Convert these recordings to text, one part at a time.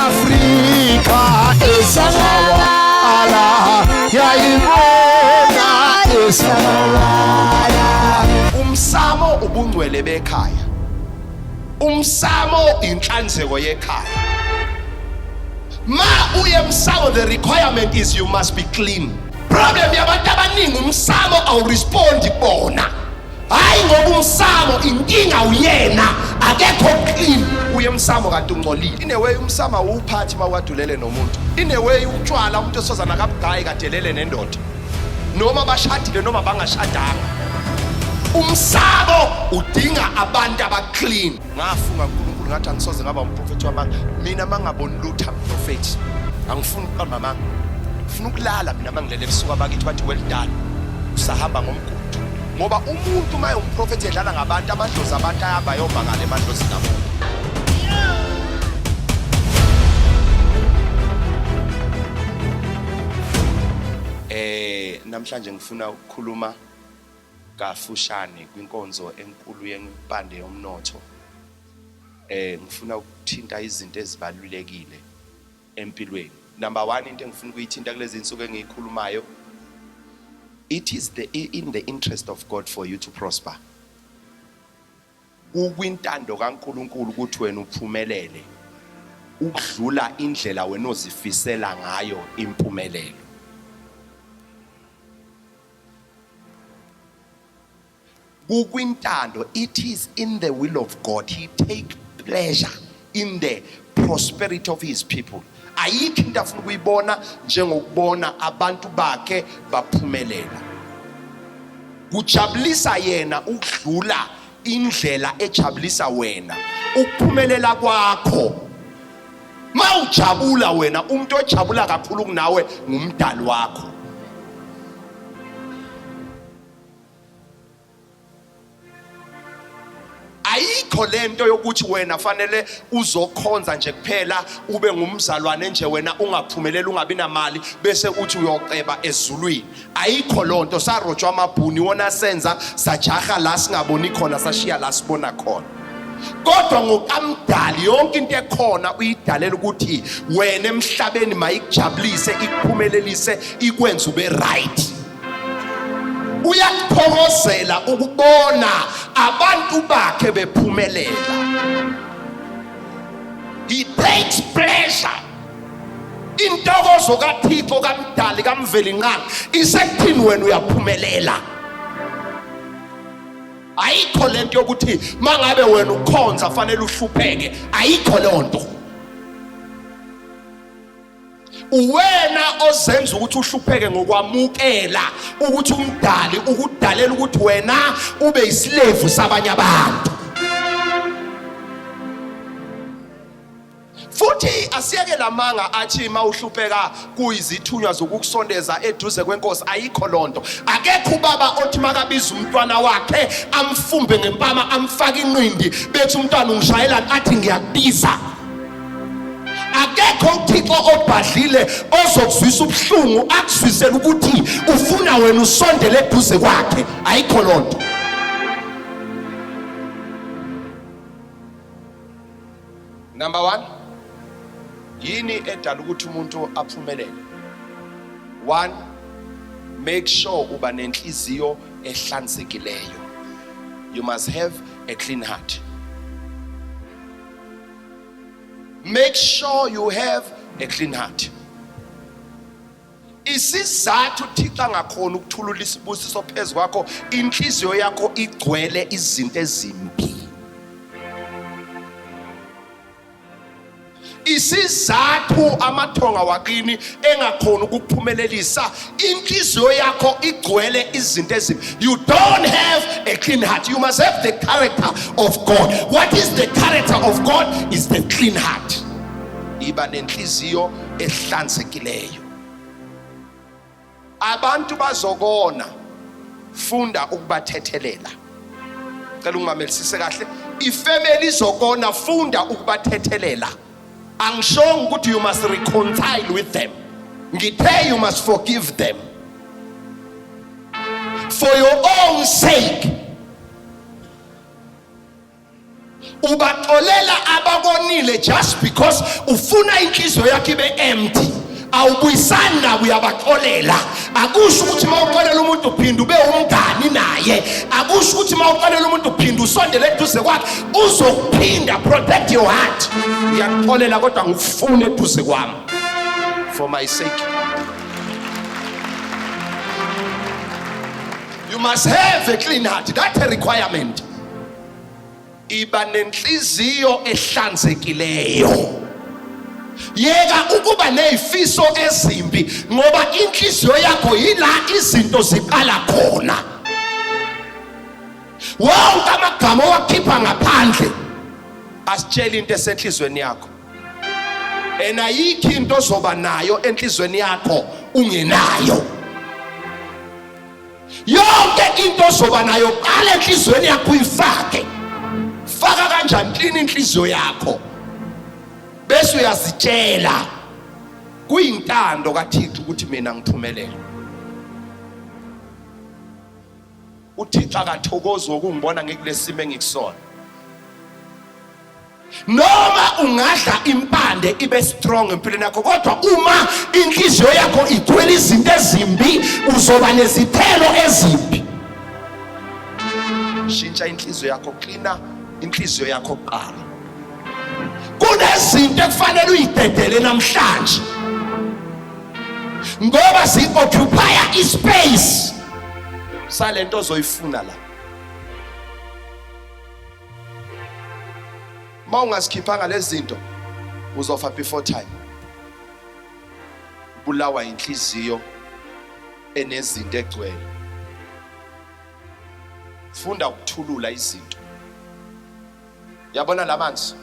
Afrika esamawala yayibona esamawala. Umsamo ubungcwele bekhaya. Umsamo inhlanzeko yekhaya. Ma uye emsamo, the requirement is you must be clean. Problem yabantu abaningi umsamo awurespondi bona. Hayi ngoba umsamo inkinga uyena akekho clean. Uye emsamo kanti ungcolile. Ineway umsamo awuphathi mawadulele nomuntu. Ineway utshwala umuntu esozana kabugayi kadelele nendoda. Noma bashadile noma bangashadanga. Umsamo udinga abantu abaclean. Ngafunga uNkulunkulu ngathi angisoze ngaba umprofeti wamanga. Mina mangaboni lutho umprofeti. Angifuni ukuqamba manga. Ngifuna ukulala mina mangilele ebusuku abakithi bathi well done. Usahamba ngomgudu. Ngoba umuntu maye umprofeti edlala ngabantu amadlozi abantu ayahamba yomangala emadlozini abo. Namhlanje ngifuna ukukhuluma kafushane kwinkonzo enkulu yempande yomnotho. Ngifuna ukuthinta izinto ezibalulekile empilweni. Number 1 into engifuna ukuyithinta kulezi insuku engiyikhulumayo, it is in the interest of God for you to prosper. Ukwintando kaNkulunkulu ukuthi wena uphumelele ukudlula indlela wena ozifisela ngayo impumelelo. Ukwintando, it is in the will of God. He take pleasure in the prosperity of his people. Ayikho into afuna ukuyibona njengokubona abantu bakhe baphumelela. Kujabulisa yena ukudlula indlela ejabulisa wena. Ukuphumelela kwakho mawujabula wena, umuntu ojabula kakhulu kunawe ngumdali wakho. Ayikho lento yokuthi wena fanele uzokhonza nje kuphela ube ngumzalwane nje wena ungaphumelela ungabi namali bese uthi uyoceba ezulwini. Ayikho lonto. Sarojwa amabhuni wona senza sajaha la singaboni khona sashiya la sibona khona. Kodwa ngokamdali yonke into ekhona uyidalela ukuthi wena emhlabeni mayikujabulise ikuphumelelise ikwenza ube right. Uyakuphokozela ukubona abantu bakhe bephumelela. He takes pleasure. Intokozo kaThixo kamdali kamveli ngqanga isekuthini wena uyaphumelela. Ayikho lento yokuthi mangabe wena ukhonza fanele uhlupheke. Ayikho lonto. Uwena ozenza ukuthi uhlupheke ngokwamukela ukuthi umdali ukudalela ukuthi wena ube islave sabanye abantu. Futhi asiyeke lamanga athi mawuhlupheka kuyizithunywa zokukusondeza eduze kwenkosi. Ayikho lonto. Akekho ubaba othi makabiza umntwana wakhe amfumbe ngempama amfake inqindi bethi umntwana ungishayelani athi ngiyakubiza. Akekho uThixo obhadlile ozokuzwisa ubuhlungu akuzwisela ukuthi ufuna wena usondele eduze kwakhe. Ayikho lonto. Number 1, yini edala ukuthi umuntu aphumelele? 1, make sure uba nenhliziyo ehlanzekileyo. You must have a clean heart. Make sure you have a clean heart. Isizathu Thixo ngakhona ukuthulula isibusiso phezu kwakho inhliziyo yakho igcwele izinto ezimbi. Isizathu amathonga wakini engakhona ukuphumelelisa inhliziyo yakho igcwele izinto ezimbi. You don't have a clean heart. You must have the character of God. What is the character of God? Is the clean heart. Iba nenhliziyo ehlanzekileyo. Abantu bazokona funda ukubathethelela. Cela ungamelisise kahle. Ifamily izokona funda ukubathethelela. Angishongo ukuthi you must reconcile with them. Ngithe you must forgive them. For your own sake. ubaxolela ababonile just because ufuna inhliziyo yakhe ibe empty. Awubuyisani nabo, uyabaxolela. Akusho ukuthi mawuxolela umuntu uphinde ube umngani naye. Akusho ukuthi mawuxolela umuntu uphinde usondele eduze kwakhe uzokuphinda. Protect your heart. Uyaxolela kodwa ngifune eduze kwami for my sake. You must have a clean heart. That's a requirement. Iba nenhliziyo ehlanzekileyo. Yeka ukuba nezifiso ezimbi, ngoba inhliziyo yakho yila izinto ziqala khona. Wonke amagama owakhipha ngaphandle asitshela into esenhlizweni yakho. Ayikho into ozoba nayo enhlizweni yakho ungenayo. Yonke into ozoba nayo qala enhlizweni yakho uyifake. Faka kanjani clean inhliziyo yakho bese uyazitshela kuyintando kaThixo ukuthi mina ngiphumelele. uThixo akathokoza ukungibona ngikulesimo engikusona. Noma ungadla impande ibe strong empilweni yakho, kodwa uma inhliziyo yakho igcwele izinto ezimbi uzoba nezithelo ezimbi. Shintsha inhliziyo yakho, cleaner inhliziyo yakho qala. Kunezinto ekufanele uyidedele namhlanje ngoba zi-occupy ispace salento ozoyifuna la. Mawungazikhiphanga lezi zinto uzofa before time. Bulawa inhliziyo enezinto egcwele. Funda ukuthulula izinto. Yabona lamanzi,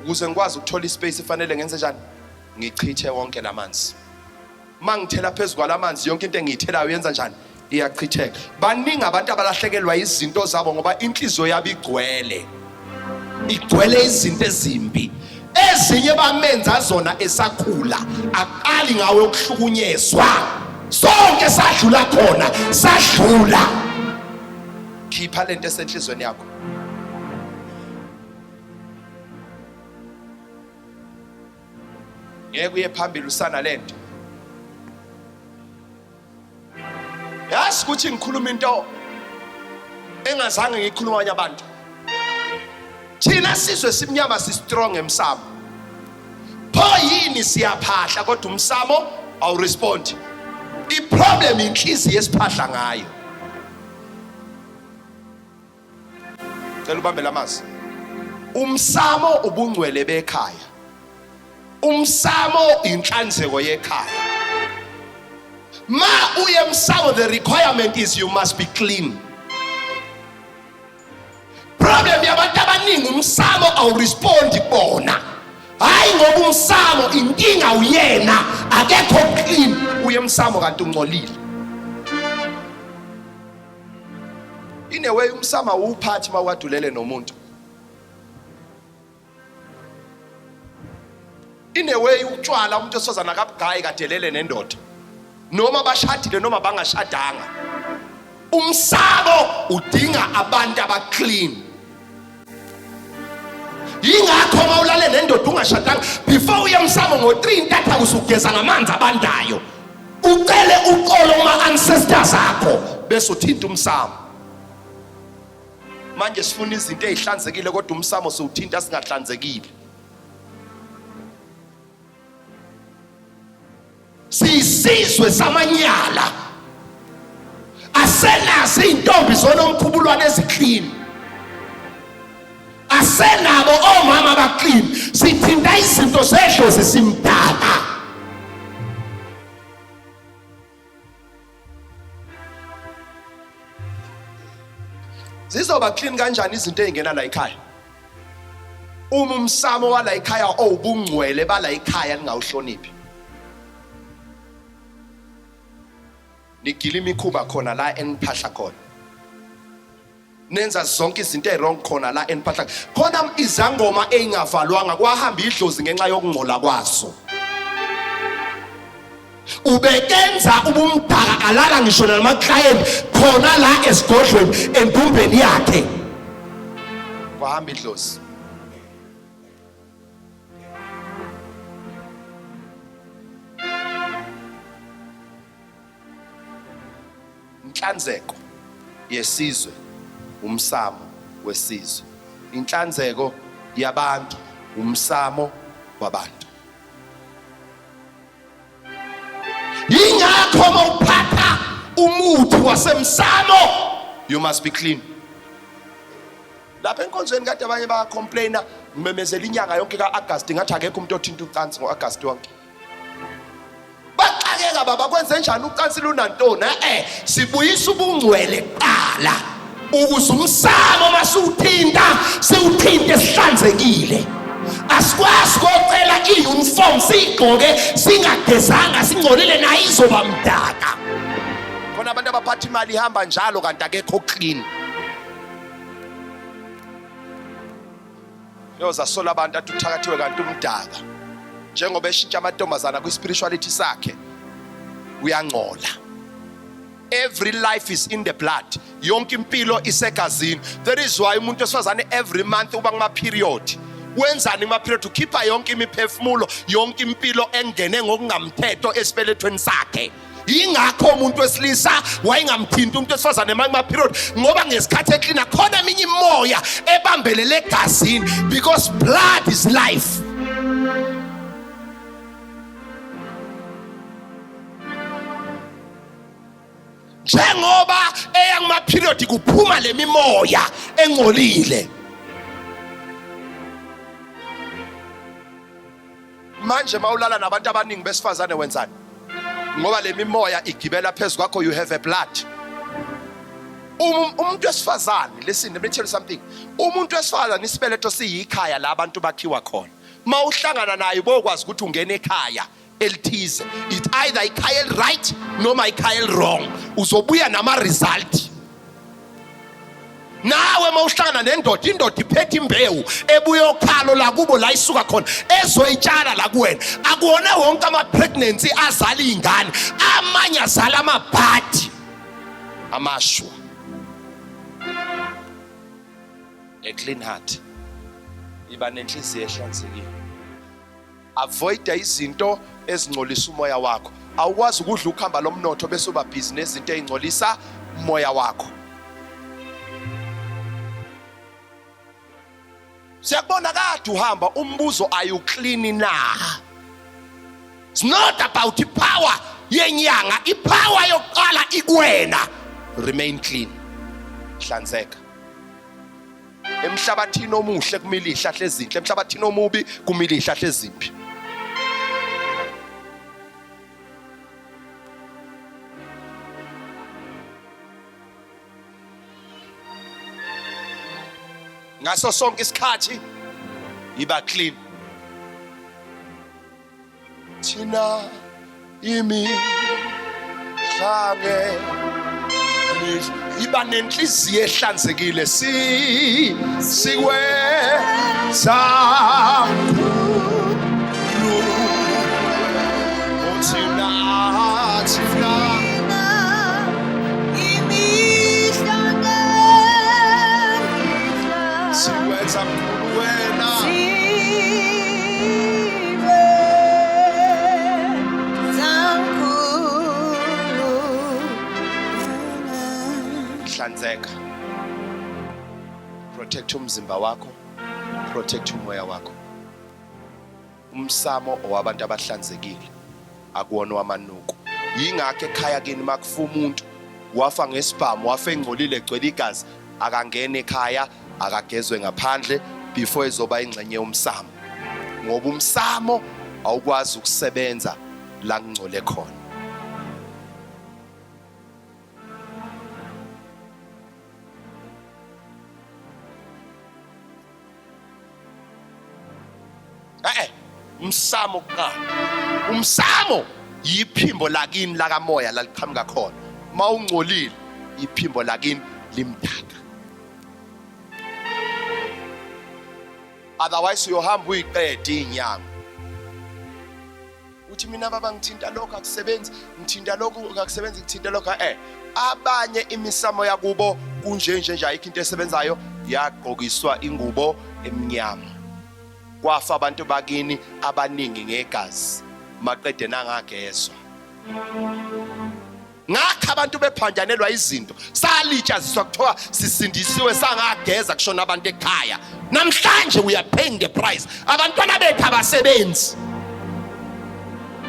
ukuze ngikwazi ukuthola ispace efanele ngenze njani? Ngichithe wonke lamanzi. Mangithela phezulu kwalamanzi yonke into engiyithelayo yenza njani? Iyachitheka. Baningi abantu abalahlekelwa izinto zabo ngoba inhliziyo yabo igcwele. Igcwele izinto ezimbi. Ezinye bamenza zona esakhula, aqali ngawe ukuhlukunyezwa. Sonke sadlula khona, sadlula. Khipha lento esenhlizweni yakho. Ngeke uye phambili usana lento. Yazi ukuthi ngikhuluma into engazange ngikhuluma abanye abantu. Thina sizwe simnyama si strong emsamo. Pho yini siyaphahla kodwa umsamo awu respond. I-problem inhliziyo esiphahla ngayo. Cela ubambe lamazi. Umsamo ubungcwele bekhaya. Umsamo inhlanzeko yekhaya. Ma uye emsamo, the requirement is you must be clean. Problem yabantu abaningi umsamo awu respond kubona. Hayi ngoba umsamo inkinga uyena akekho clean. Uye emsamo kanti ungcolile. In a way umsamo awuphathi mawadulele nomuntu. In a way utshwala umuntu esozana kabugayi kadelele nendoda. Noma bashadile noma bangashadanga. Umsamo udinga abantu abaclean. Yingakho mawulale nendoda ungashadanga, before uye emsamo ngo3 intatha usugeza ngamanzi abandayo. Ucele uqolo kuma ancestors akho bese uthinta umsamo. Manje sifuna izinto ezihlanzekile kodwa umsamo sewuthinta singahlanzekile. Sisizwe samanyala. Asenazo intombi zonomkhubulwane eziclean. Asenabo omama abaclean. Sithinta izinto zedlozi simdaka. Zizoba clean kanjani izinto ezingena la ekhaya? Uma umsamo wala ekhaya obungcwele bala ekhaya ningawuhloniphi. Nigila imikhuba khona la eniphahla khona. Nenza zonke izinto ezirong khona la eniphahla. Khona izangoma engavalwanga kwahamba idlozi ngenxa yokungcola kwaso. Ubekenza ubumdaka alala ngisho nama client khona la esigodlweni embumbeni yakhe. Kwahamba idlozi. inhlanzeko yesizwe umsamo wesizwe, inhlanzeko yabantu umsamo wabantu. Ingakho mawuphatha umuthi wasemsamo, you must be clean. Lapha enkonzweni kade abanye baya complaina ngimemezela inyanga yonke kaAugust ngathi akekho umuntu othinta ucansi ngoAugust wonke. Baxakeka baba, kwenze njani ucansi lunantoni? Sibuyisa ubungcwele kuqala ukuze umsamo masuwuthinta siwuthinte sihlanzekile. Asikwazi ukocela iuniform sigqoke singagezanga singcolile nayo izoba mdaka. Khona abantu abaphatha imali ihamba njalo kanti akekho clean. Yoza sola abantu athi uthakathiwe kanti umdaka. Njengoba eshintsha amantombazana kwi-spirituality sakhe uyangcola. Every life is in the blood. Yonke impilo isegazini. That is why umuntu wesifazane every month uba kuma period. Wenzani kuma period? Ukhipha yonke imiphefumulo, yonke impilo engene ngokungamthetho esibelethweni sakhe. Ingakho umuntu wesilisa wayengamthinta umuntu wesifazane kuma period ngoba ngesikhathi eklina khona eminye imoya ebambelele egazini, because blood is life. Njengoba eyanguma period kuphuma lemimoya engcolile. Manje mawulala nabantu abaningi besifazane wenzani? Ngoba lemimoya igibela phezulu kwakho, you have a blood. Umuntu wesifazane, listen, let me tell you something. Umuntu wesifazane isibeletho siyikhaya la abantu bakhiwa khona. Mawuhlangana naye bokwazi ukuthi ungena ekhaya elithize. It either ikhaya right noma ikhaya wrong. Uzobuya nama result. Nawe mawuhlangana nendoda, indoda iphethe imbewu ebuya okhalo la kubo la isuka khona ezoyitshala la kuwena. Akuona wonke ama pregnancy azala izingane, amanye azala amabhadi amashwa. A clean heart iba nenhliziyo ehlanzekile. Avoid izinto ezingcolisa umoya wakho. Awukwazi ukudla ukhamba lomnotho bese uba busy nezinto ezingcolisa umoya wakho. Siyakubona kade uhamba umbuzo, are you clean na? It's not about power yenyanga, ipower yokuqala ikuwena. Remain clean. Hlanzeka. Emhlabathini omuhle kumile izihlahla ezinhle, emhlabathini omubi kumile izihlahla ezimbi. Ngaso sonke isikhathi iba clean. Thina imi hlange iba nenhliziyo ehlanzekile, sikwenza hlanzeka. Protect umzimba wakho, protect umoya wakho. Umsamo owabantu abahlanzekile akuwona wamanuku. Yingakho ekhaya kini makufa umuntu wafa ngesibhamu, wafa engcolile egcwele igazi, akangena ekhaya, akagezwe ngaphandle before ezoba ingxenye yomsamo. Ngoba umsamo awukwazi ukusebenza la kungcole khona. Umsamo kuqala. Umsamo yiphimbo lakini lakamoya laliqhamuka khona. Mawungcolile iphimbo lakini limdaka. Otherwise uyohamba uyiqede inyanga. Uthi mina baba ngithinta lokho akusebenzi, ngithinta lokho akusebenzi, ngithinta lokho abanye imisamo yakubo kunjenje nje ayikho into esebenzayo, yagqokiswa ingubo emnyama. Kwafa abantu bakini abaningi ngegazi maqede nangagezwa. ngakho abantu bephanjanelwa izinto salitshaziswa kuthiwa sisindisiwe sangageza kushona abantu ekhaya. Namhlanje we are paying the price. Abantwana bethu abasebenzi.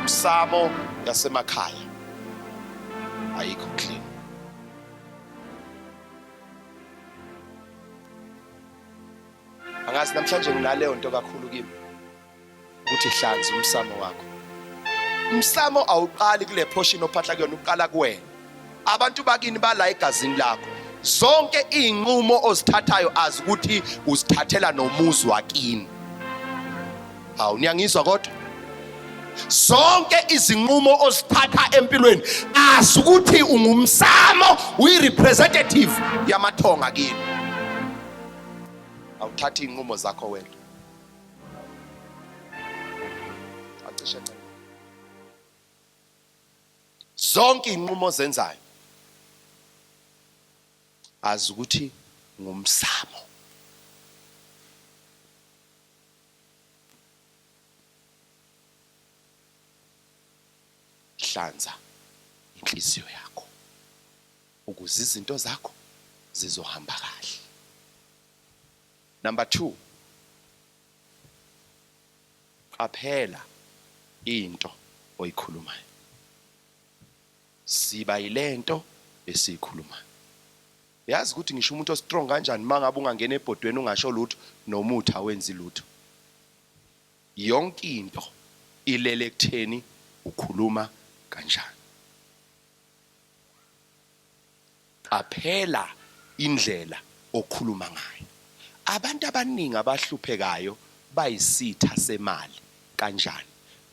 Umsamo yasemakhaya ayikho clean. Angazi namhlanje nginaleyo nto kakhulu kimi ukuthi hlanza umsamo wakho. Umsamo awuqali kule portion ophatha kuyona, uqala kuwena. Abantu bakini bala egazini lakho. Zonke izinqumo ozithathayo azi ukuthi uzithathela nomuzi wakini. Hawu niyangizwa kodwa? Zonke izinqumo ozithatha empilweni azi ukuthi ungumsamo, uyi-representative yamathonga kini. Awuthathi izinqumo zakho wena. Acishe zonke izinqumo zenzayo azi ukuthi ngumsamo. Hlanza inhliziyo yakho ukuze izinto zakho zizohamba kahle. Number 2, qaphela into oyikhulumayo. Siba yilento esikhulumayo. Yazi ukuthi ngisho umuntu ostrong kanjani mangabe ungangena ebhodweni ungasho lutho nomuthi awenzi lutho. Yonke into ilele ekutheni ukhuluma kanjani. Qaphela indlela okhuluma ngayo. Abantu abaningi abahluphekayo bayisitha semali kanjani.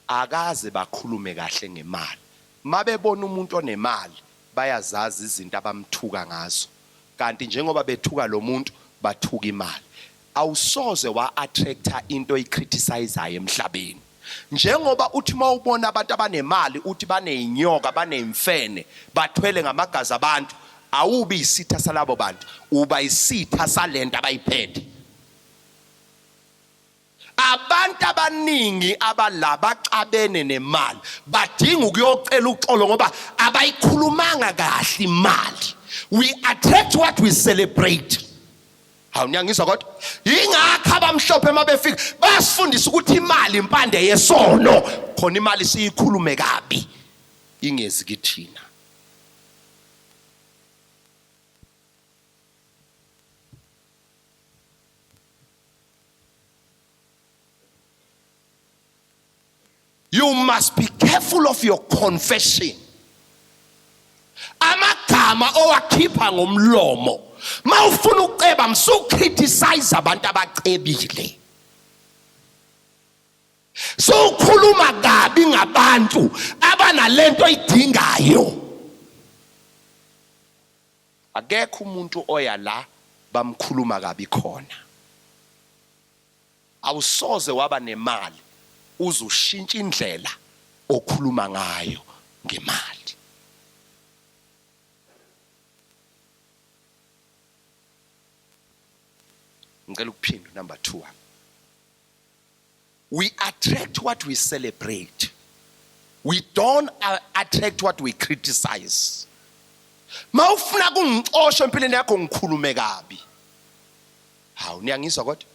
Akaze bakhulume kahle ngemali. Mabebona umuntu onemali bayazazi izinto abamthuka ngazo. Kanti njengoba bethuka lo muntu bathuka imali. Awusoze wa-attracta into oyi-criticizeayo emhlabeni. Njengoba uthi mawubona abantu abanemali uthi baneyinyoka banemfene bathwele ngamagazi abantu, awubi isitha salabo bantu, uba isitha salento abayiphethe. Abantu abaningi abalaba cabene nemali badinga ukuyocela uxolo ngoba abayikhulumanga kahle imali. We attract what we celebrate. Hawu niyangizwa kodwa? Ingakho abamhlophe mabefika basifundisa ukuthi imali impande yesono, khona imali siyikhulume kabi ingezi kithina. You must be careful of your confession. Amagama owakhipha ngomlomo. Mawufuna ukuceba msukriticize abantu abacebile. Sokhuluma kabi ngabantu abanalento idingayo. Akekho umuntu oya la bamkhuluma kabi khona. Awusoze waba nemali uzushintsha indlela okhuluma ngayo ngemali. Ngicela ukuphinda number 2. We attract what we celebrate. We don't attract what we criticize. Mawufuna kungixosha empilweni yakho ngikhulume kabi. Hawu niyangizwa kodwa?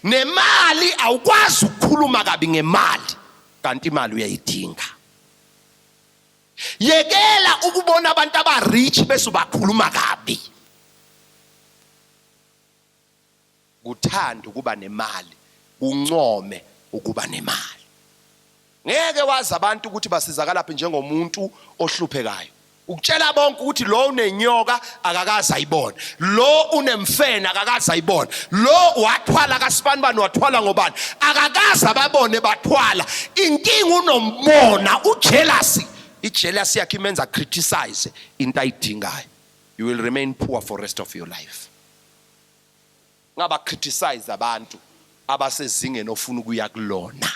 Nemali awukwazi ukukhuluma kabi ngemali kanti imali uyayidinga. Yekela ukubona abantu abarich bese bakhuluma kabi. Kuthanda ukuba nemali, uncome ukuba nemali. Ngeke wazi abantu ukuthi basizakala lapha njengomuntu ohluphekayo. Ukutshela bonke ukuthi lo unenyoka akakaza ayibona, lo unemfene akakaza ayibona, lo wathwala kaSibanibani wathwala ngobani akakaza babone bathwala. Inkinga unombona ujealousy. Ijealousy yakhe imenza criticize into ayidingayo. You will remain poor for the rest of your life. Ngaba criticize abantu abasezingeni ofuna ukuya kulona.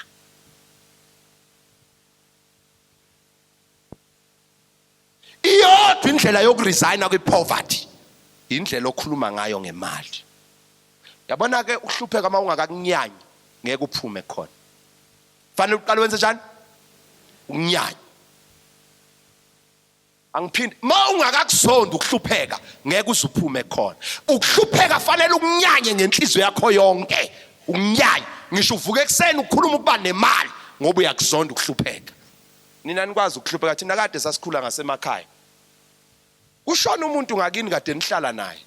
Iyodwa indlela yokuresigna kwipoverty indlela okhuluma ngayo ngemali. Yabona ke uhlupheka uma ungakakunyanyi ngeke uphume khona. Fanele uqale wenze njani? Unyanya. Angiphindi ma ungakakuzondi ukuhlupheka ngeke uzuphume khona. Ukuhlupheka fanele ukunyanye ngenhliziyo yakho yonke. Unyaye ngisho uvuka ekseni ukukhuluma ukuba nemali ngoba uyakuzonda ukuhlupheka. Nina nikwazi ukuhlupheka thina kade sasikhula ngasemakhaya. Kushona umuntu ngakini kade nihlala naye.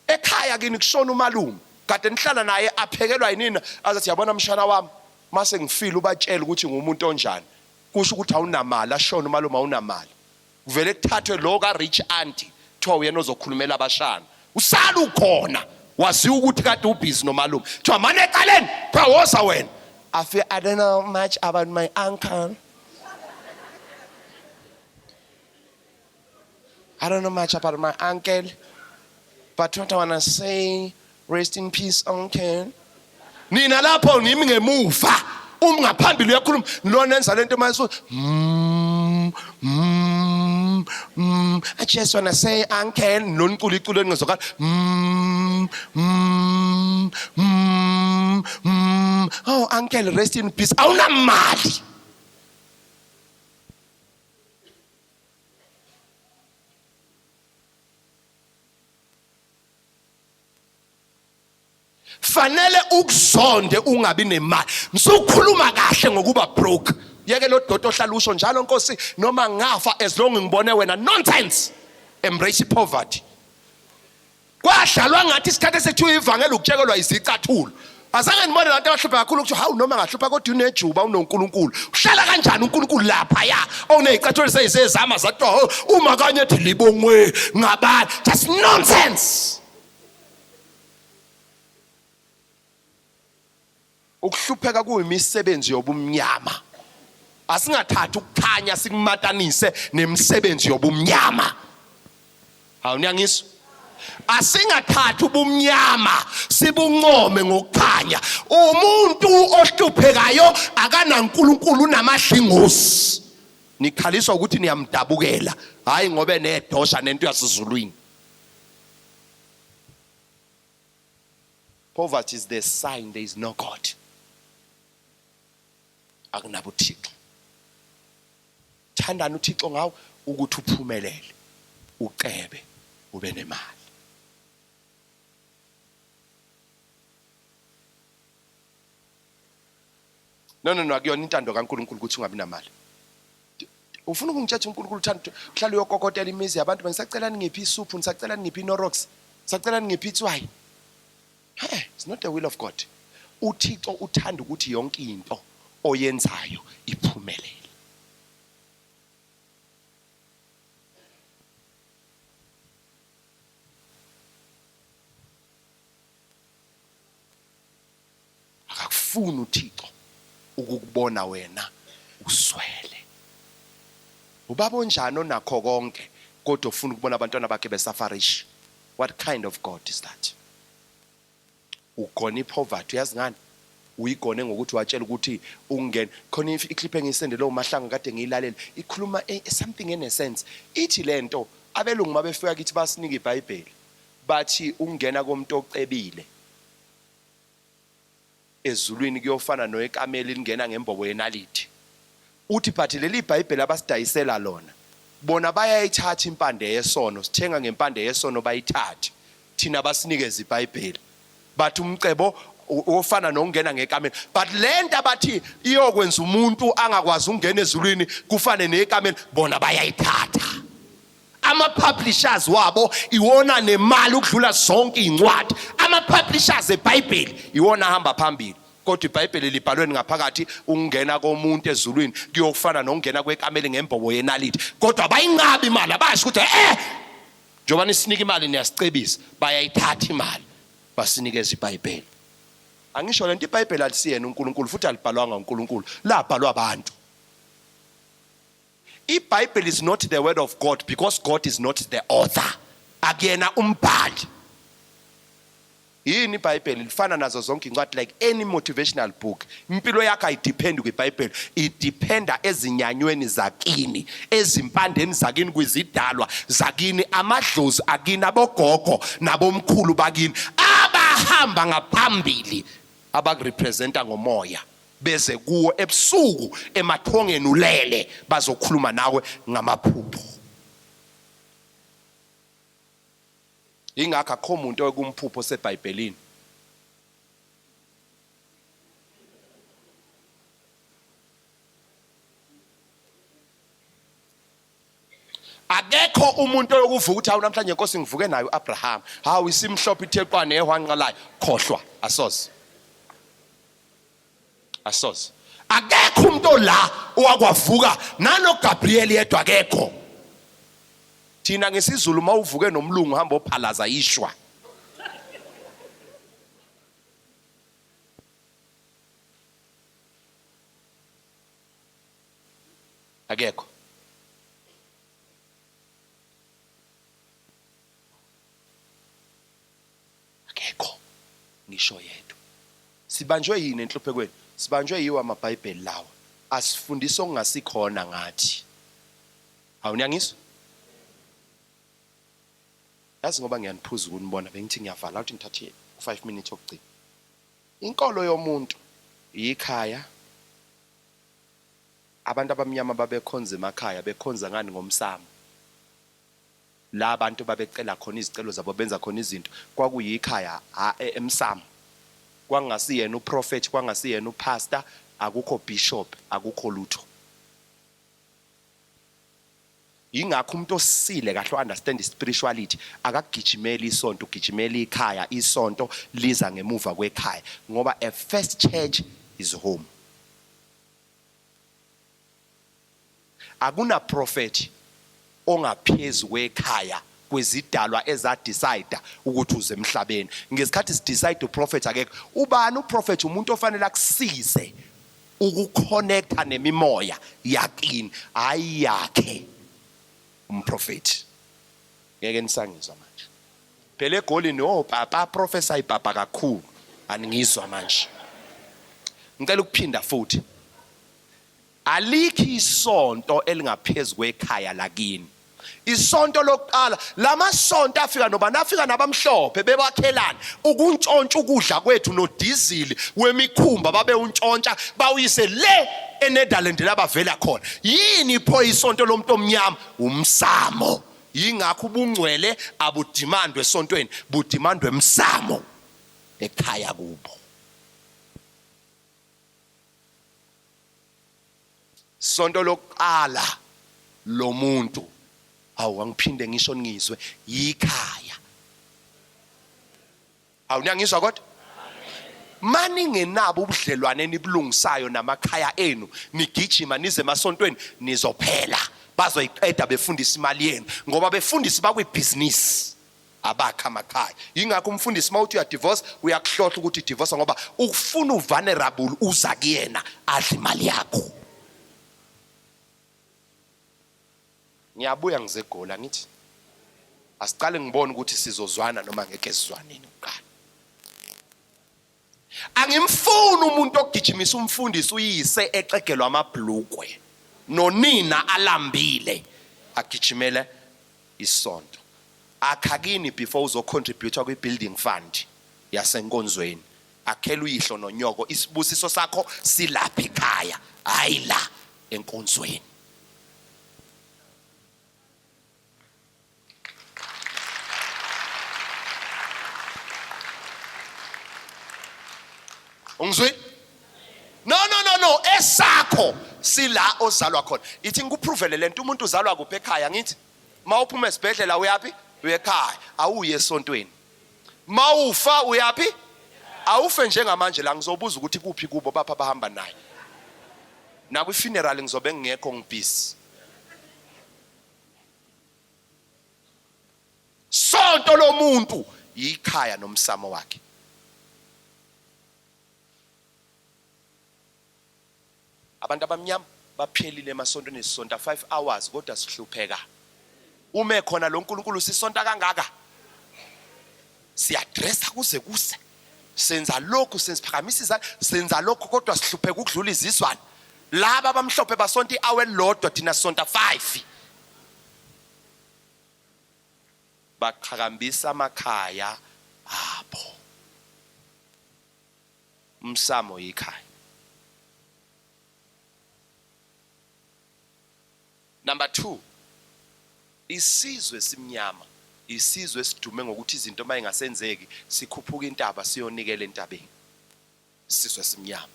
Ekhaya kini kushona umalume kade nihlala naye aphekelwa yinina azathi yabona mshana wami mase ngifile ubatshela ukuthi ngumuntu onjani. Kusho ukuthi awunamali ashona umalume awunamali. Kuvele kuthathwe lo ka rich auntie thiwa uyena ozokhulumela abashana. Usala ukhona waziwa ukuthi kade ubhizi nomalume. Thiwa manje eqaleni phawoza wena. I don't know much about my uncle. I don't know much about my uncle. But what I want to say, rest in peace, uncle. Nina lapho ngimi ngemuva. Ngaphambili uyakhuluma lona enza lento manje I just want to say uncle nonkulu iculo ngizokala oh uncle rest in peace awunamali. Fanele ukuzonde ungabi nemali. Ngisukhuluma kahle ngokuba broke. Yeke lo dodo ohlala usho njalo Nkosi noma ngafa as long ngibone wena nonsense. Embrace poverty. Kwadlalwa ngathi isikhathi esethu ivangeli ukutshekelwa izicathulo. Azange ngibone lanto abahlupha kakhulu ukuthi hawu noma ngahlupha kodwa unejuba unoNkulunkulu. Uhlala kanjani uNkulunkulu lapha ya? Onezicathulo sezizama zathiwa uma kanye ethi libongwe ngabani. Just nonsense. Ukuhlupheka kuyimisebenzi yobumnyama. Asingathatha ukukhanya sikumatanise nemisebenzi yobumnyama. Awuniyangizwa? Asingathatha ubumnyama sibuncome ngokukhanya. Umuntu ohluphekayo akanaNkulunkulu namadlingozi. Nikhaliswa ukuthi niyamdabukela, hayi ngobe nedosha nento yasizulwini. Poverty is the sign there is no God. Akunabuthixo. Thandana uThixo ngawo ukuthi uphumelele, ucebe, ube nemali. No akuyona intando kaNkulunkulu ukuthi ungabi namali. Ufuna ukungitshela uNkulunkulu uthanda uhlala uyokokotela imizi yabantu bengisacelani ngiphi isuphu ngisacelani ngiphi inorox ngisacelani ngiphi itswayi. It's not the will of God. uThixo uthanda ukuthi yonke into oyenzayo iphumelele. Akakufuni uThixo ukukubona wena uswele. Ubaba onjani onakho konke kodwa ufuna ukubona abantwana bakhe besafarish. What kind of God is that? Ugona ipoverty uyazi ngani? Uyigone ngokuthi watshela ukuthi ungene khona iclip engisende lo mahlanga kade ngiyilalela ikhuluma something in a sense ithi lento abelungu mabefika kithi basinika iBhayibheli bathi ungena komuntu ocebile ezulwini kuyofana noekameli lingena ngembobo yenalithi. Uthi but leli iBhayibheli abasidayisela lona bona bayayithatha impande yesono sithenga ngempande yesono bayithathe thina basinikeza iBhayibheli bathi umcebo ofana nokungena ngekamela. But lento abathi iyokwenza umuntu angakwazi ukungena ezulwini kufane nekamela bona bayayithatha. Ama publishers wabo iwona nemali ukudlula zonke incwadi. Ama publishers eBhayibheli iwona hamba phambili. Kodwa iBhayibheli libhalweni ngaphakathi ungena komuntu ezulwini kuyofana nokungena kwekamela ngembobo yenalithi. Kodwa bayinqaba imali abasho ukuthi njengoba nisinika imali niyasicebisa bayayithatha imali basinikeza iBhayibheli. Angisho lento iBhayibheli alisiyena uNkulunkulu futhi alibhalwanga uNkulunkulu labhalwa abantu. iBhayibheli is not the word of God because God is not the author. Akuyena umbhali. Yini iBhayibheli lifana nazo zonke incwadi like any motivational book. Impilo yakho ayidependi kwiBhayibheli, idependa ezinyanyweni zakini, ezimpandeni zakini kwizidalwa zakini, amadlozi akini abogogo nabomkhulu bakini abahamba ngaphambili abakurepresenta ngomoya beze kuwo ebusuku emathongeni ulele bazokhuluma nawe ngamaphupho. ingakho akho umuntu okumphupho seBhayibhelini. Akekho umuntu oyokuvuka uthi hawu namhlanje inkosi ngivuke nayo uAbraham. Hawu isimhlophe itheqwane ehwanqalayo. Khohlwa, asoze. Asoze. Akekho umuntu la owakwavuka nanoGabriel yedwa akekho. Thina ngesizulu mawuvuke nomlungu hamba ophalaza ishwa. Akekho. Akekho. Ngisho yedwa. Sibanjwe yini enhluphekweni? Sibanjwe yiwa amaBhayibheli lawa. Asifundisa okungasikhona ngathi. Awunyangizwa? Yazi ngoba ngiyaniphuza ukunibona bengithi ngiyavala ukuthi ngithathe 5 minutes okugcina. Inkolo yomuntu ikhaya. Abantu abamnyama babekhonza emakhaya bekhonza ngani ngomsamo. La abantu babecela khona izicelo zabo benza khona izinto kwakuyikhaya emsamo. Kwangasiyena uProphet, kwangasiyena uPastor, akukho bishop, akukho lutho. Ingakho umuntu osile kahle understand spirituality akagijimela isonto, ugijimela ikhaya, isonto liza ngemuva kwekhaya ngoba a first church is home. Akuna prophet ongaphezulu kwekhaya kwezidalwa ezadecide ukuthi uze emhlabeni. Ngesikhathi sidecide uProphet akekho. Ubani uProphet? Umuntu ofanele akusize ukuconnecta nemimoya yakini hayi yakhe. UmProphet. Ngeke nisangizwa manje. Phela egolini papa prophesy papa kakhulu. Aningizwa manje. Ngicela ukuphinda futhi. Alikho isonto elingaphezulu kwekhaya lakini. Isonto lokuqala lamasonto afika nafika nabamhlophe bebakhelana ukuntshontsha ukudla kwethu nodizili wemikhumba babe untshontsha bawuyise le eNetherlands labavela khona. Yini pho isonto lomuntu omnyama? Umsamo. Yingakho ubungcwele abudimandwe esontweni, budimandwe emsamo ekhaya kubo. Sonto lokuqala lomuntu awu angiphinde ngisho ngizwe yikhaya. Awunyangizwa kodwa? Mani ngenabo ubudlelwane enibulungisayo namakhaya enu nigijima nize emasontweni nizophela bazoyiqeda befundisa imali yenu ngoba befundisi bakwibusiness abakha amakhaya. Yingakho umfundisi mawuthi uya divorce uyakuhlohla ukuthi divorce ngoba ukufuna uvulnerable uza kuyena adla imali yakho. Ngiyabuya ngizegola ngithi asiqale ngibone ukuthi sizozwana noma ngeke sizwaneni kuqala. Angimfuni umuntu ogijimisa umfundisi uyise eqegelwa amabhlukwe nonina alambile agijimele isonto. Akhakini before uzocontribute kwi-building fund yasenkonzweni. Akhela uyihlo nonyoko isibusiso sakho silapha ekhaya hayi la enkonzweni. Ungizwe? No. Esakho sila ozalwa khona. Ithi ngikuprovele lento umuntu uzalwa kuphi ekhaya ngithi. Mawuphuma esibhedlela uyapi? Uyekhaya. Awuye esontweni. Mawufa uyapi? Awufe njengamanje la ngizobuza ukuthi kuphi kubo bapha bahamba naye. Na kwi funeral ngizobe ngekho ngibhisi. Sonto lomuntu yikhaya nomsamo wakhe. Abantu abamnyama baphelile emasontweni esonto 5 hours kodwa sihlupheka. Ume khona lo nkulunkulu sisonta kangaka. Siyadressa kuze kuse. Senza lokhu sensiphakamisa senza lokhu kodwa sihlupheka ukudlula izizwana. Laba abamhlophe basonto ihour elodwa thina sonta 5. Baqhakambisa amakhaya abo. Umsamo yikhaya. Number 2, isizwe simnyama isizwe esidume ngokuthi izinto mayingasenzeki sikhuphuka intaba siyonikela entabeni. Isizwe esimnyama.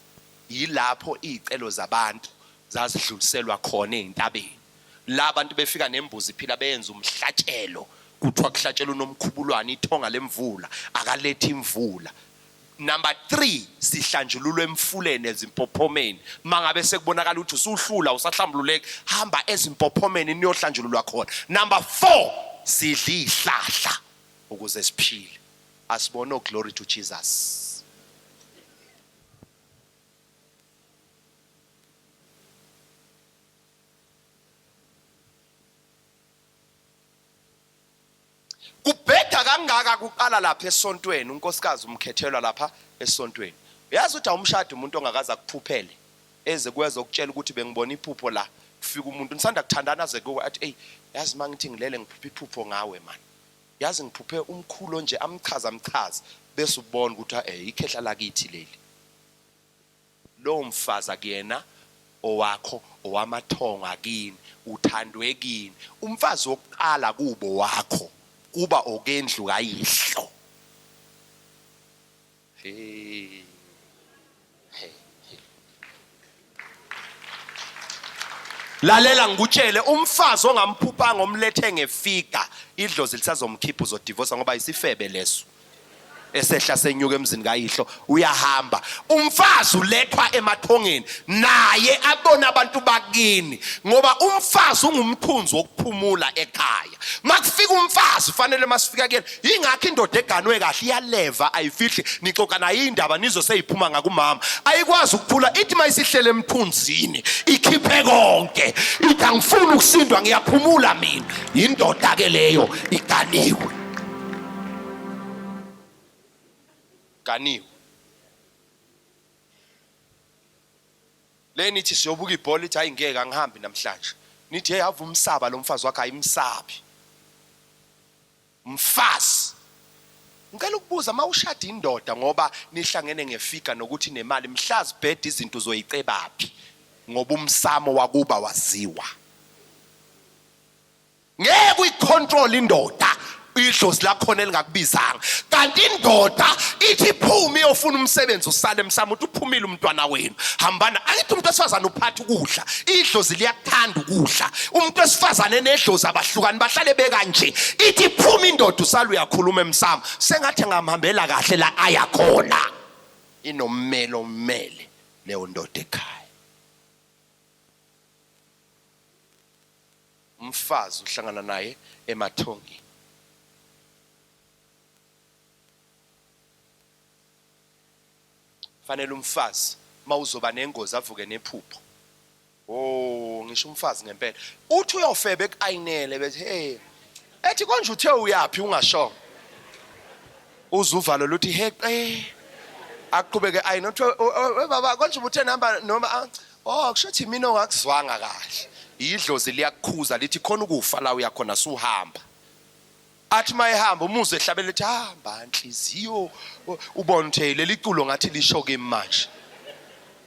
Yilapho izicelo zabantu zasidluliselwa khona eintabeni. La bantu befika nembuzi phila beyenza umhlatshelo, kuthiwa kuhlatshelwa unomkhubulwane ithonga lemvula, akalethi imvula. Number 3, sihlanjululwe emfuleni ezimpophomeni. Mangabe sekubonakala ukuthi usuhlula usahlambululeke, hamba ezimpophomeni niyohlanjululwa khona. Number 4, sidli ihlahla ukuze siphile. Asibone glory to Jesus. Kubheda kangaka kuqala lapha esontweni, unkosikazi umkhethelwa lapha esontweni. Uyazi ukuthi awumshado umuntu ongakaza kuphuphele eze kweza ukutshela ukuthi bengibona iphupho la, kufika umuntu nisanda kuthandana aze kuwe athi hey yazi mangithi ngilele ngiphupha iphupho ngawe man. Yazi ngiphuphe umkhulo nje amchaza bese ubona ukuthi ikhehla lakithi leli. Lo mfazi akuyena owakho owamathonga kini, uthandwe kini. Umfazi wokuqala kubo wakho kuba okendlu kayihlo. Lalela ngikutshele, umfazi ongamphupha ngomlethe ngefika idlozi lisazomkhipha uzodivorce ngoba isifebe leso esehla senyuka emzini kayihlo uyahamba. Umfazi ulethwa emathongeni naye abona abantu bakini ngoba umfazi ungumthunzi wokuphumula ekhaya. Makufika umfazi fanele masifika kuyena, ingakho indoda eganwe kahle iyaleva ayifihli nixoxa nayo indaba nizo seyiphuma ngakumama. Ayikwazi ukuphula ithi mayisihlele emthunzini ikhiphe konke. Ithi angifuni ukusindwa ngiyaphumula mina. Indoda ke leyo iganiwe. Ganiwe. Le nithi siyobuka ibhola ithi hayi ngeke angihambi namhlanje. Nithi hey ava umsaba lo mfazi wakhe ayimsabi. Mfazi. Ngicela ukubuza mawushada indoda ngoba nihlangene ngefika nokuthi nemali mhlazi bed izinto zoyicebaphi ngoba umsamo wakuba waziwa. Ngeke uyicontrol indoda idlozi lakhona elingakubizanga. Kanti indoda ithi phumi iyofuna umsebenzi usale emsamo uthi uphumile umntwana wenu. Hambana angithi umuntu wesifazane uphatha ukudla. Idlozi liyakuthanda ukudla. Umuntu wesifazane nedlozi abahlukani bahlale bekanje. Ithi phumi indoda usale uyakhuluma emsamo. Sengathi ngamhambela kahle la aya khona. Inommelo mmele leyo ndoda ekhaya. Umfazi uhlangana naye emathongeni. Fanele umfazi mawuzoba nengozi avuke nephupho. Ngisho umfazi ngempela. Uthi uyofebe ekayinele bethi hey ethi konje uthe uyapi ungasho. Uzuvalo luthi heqe. Aqhubeke ayina uthi baba konje uthe namba noma kusho ukuthi mina ongakuzwanga kahle. Idlozi liyakukhuza lithi khona ukufa la uyakhona suhamba. Athi mayihamba umuze ehlabele ethi hamba inhliziyo ubona ukuthi leli culo ngathi lishoke manje.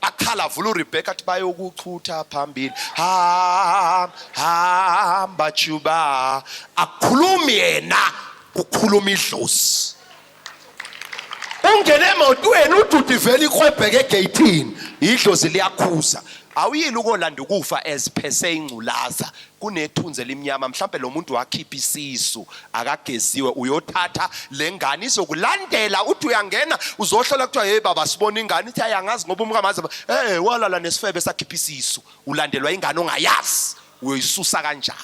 Akhala vula uRebecca athi bayokuchutha phambili. Hamba juba. Akhulumi yena ukhuluma idlozi. Ungene emotweni uduthi vele ikhwebheke egate-ini. Idlozi liyakhuza. Awuyili ukolanda ukufa eziphese ingculaza kunethunze limnyama mhlambe lo muntu wakhipha isisu akageziwe uyothatha lengane izokulandela uthi uyangena uzohlola kuthiwa hey baba sibona ingane ithi ayangazi ngoba umkamazi walala nesifebe sakhipha isisu ulandelwa ingane ongayazi uyoyisusa kanjani.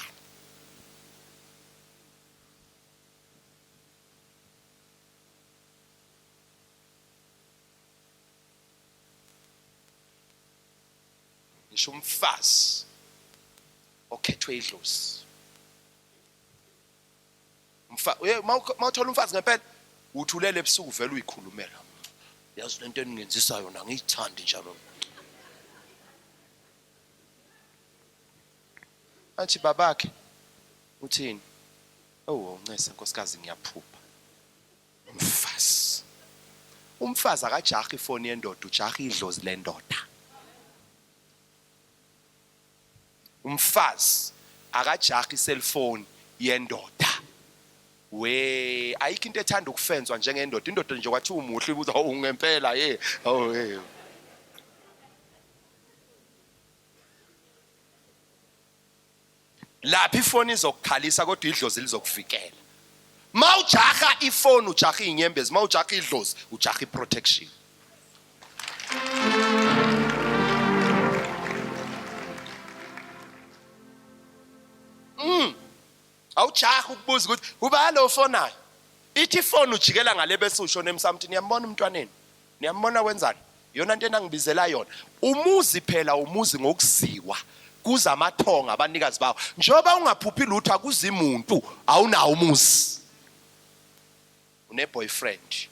Umfazi okhethwe idlozi. Mawuthola umfazi ngempela uthulele ebusuku vele uyikhulumela. Yazi lento eningenzisa yona ngiyithandi njalo. Athi babakhe uthini? Ncesa nkosikazi ngiyaphupha. Umfazi akajahi ifoni yendoda ujahi idlozi lendoda. Umfazi akajahi cellphone yendoda we ayikho into ethanda ukufenzwa njengendoda. Indoda nje kwathi umuhle ubuza ungempela lapha ifoni izokukhalisa kodwa idlozi lizokuvikela. Mawujaha ifoni ujaha inyembezi, mawujaha idlozi ujaha iprotection. Awujaha ukubuza ukuthi uba lo fonayo. Ithi ifoni ujikela ngale bese ushona emsamthi. Niyambona umntwaneni? Niyambona wenzani? Yona into engibizela yona. Umuzi phela umuzi ngokuziwa. Kuza amathonga abanikazi bawo. Njoba ungaphuphi lutho akuzi umuntu, awunawo umuzi. Une boyfriend.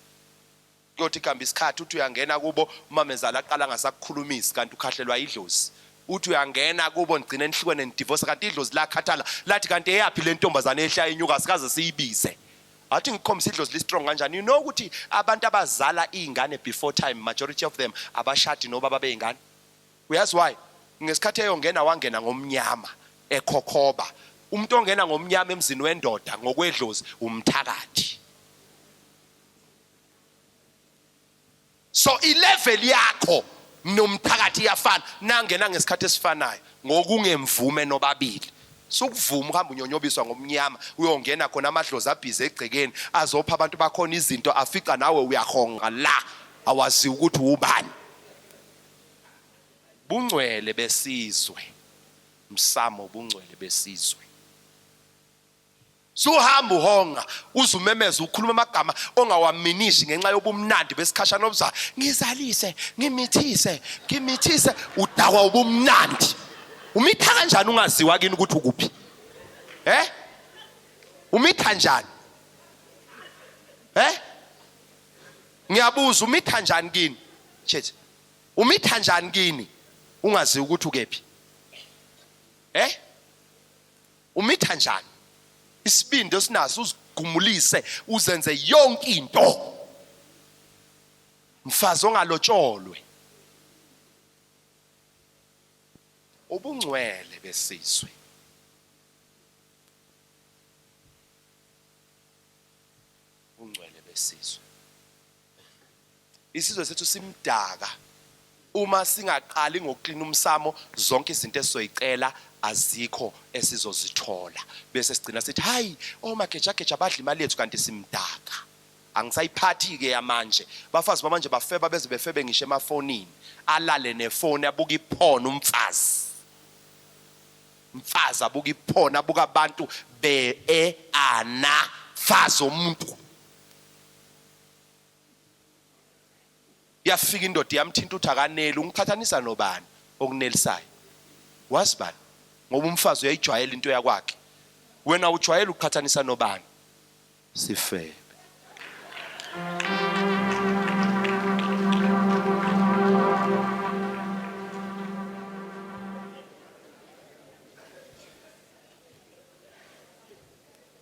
Kuyothi khamba isikhathi uthi uyangena kubo umamezala aqala ngasakukhulumisa kanti ukhahlelwa idlozi. Uthi uyangena kubo nigcine nihlukene nidivorce kanti idlozi lakhathala lathi kanti eyapi le ntombazane ehlaya inyuka sikaze siyibize. Athi ngikhombisa idlozi li strong kanjani. You know ukuthi abantu abazala izingane before time, majority of them abashadi noba babe izingane. Uyazi why? Ngesikhathi eyongena wangena ngomnyama ekhokhoba. Umuntu ongena ngomnyama emzini wendoda ngokwedlozi umthakathi. So ilevel yakho nomthakathi iyafana. Nangena ngesikhathi esifanayo ngokungemvume nobabili. Sokuvuma uhamba unyonyobiswa ngomnyama uyongena khona amadlozi abhize egcekeni azopha abantu bakhona izinto afica nawe uyahonga la awazi ukuthi ubani. Bungcwele besizwe. Msamo bungcwele besizwe. Suhamba uhonga uzumemeza ukhuluma amagama ongawaminishi ngenxa yobumnandi besikhashana obuza ngizalise ngimithise udakwa ubumnandi. Umitha kanjani ungaziwa kini ukuthi ukuphi? Umitha kanjani? Ngiyabuza umitha kanjani kini? Chethi. Umitha kanjani kini ungazi ukuthi ukephi? Umitha kanjani? Isibindi osinaso uzigumulise uzenze yonke into. Mfazi ongalotsholwe. Ubungcwele besizwe. Ubungcwele besizwe. Isizwe sethu simdaka. Uma singaqali ngokuklina umsamo zonke izinto esizoyicela azikho esizozithola. Bese sigcina sithi hayi Magejageja badla imali yethu kanti simdaka. Angisayiphathi ke manje. Bafazi bamanje bafeba beze befebe ngisho emafonini. Alale nefoni abuka iphone umfazi. Mfazi abuka iphone abuka abantu ana fazi umuntu. Yafika indoda yamthinta uthi akaneli ungikhathanisa nobani okunelisayo. Wasibani? Ngoba umfazi uyayijwayela into yakwakhe. Wena ujwayela ukukhathanisa nobani? Sifebe.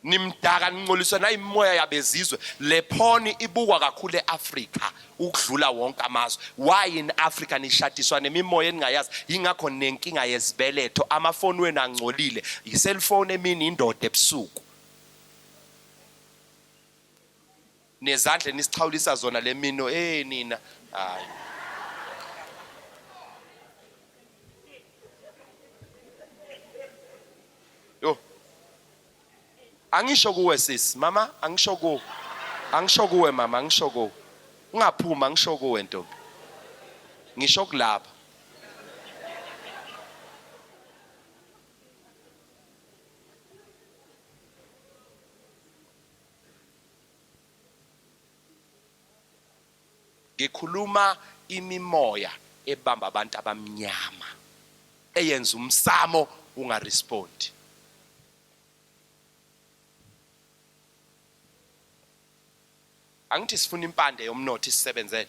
Nimdaka nincoliswa na imoya yabezizwe. Le phone ibukwa kakhulu eAfrika ukudlula wonke amazwe. Why in Africa nishadiswa nemimoya eningayazi? Ingakho nenkinga yezibeletho. Amafoni wena angcolile. Iselfone emini indoda ebusuku. Nezandle nisichawulisa zona lemino nina. Hayi. Yo. Angisho kuwe sis, mama, angisho kuwe. Angisho kuwe mama, angisho kuwe. Ungaphuma angisho kuwe ntombi. Ngisho kulapha. Ngikhuluma imimoya ebamba abantu abamnyama eyenza umsamo ungarespondi. Angithi sifuna impande yomnotho isebenzele.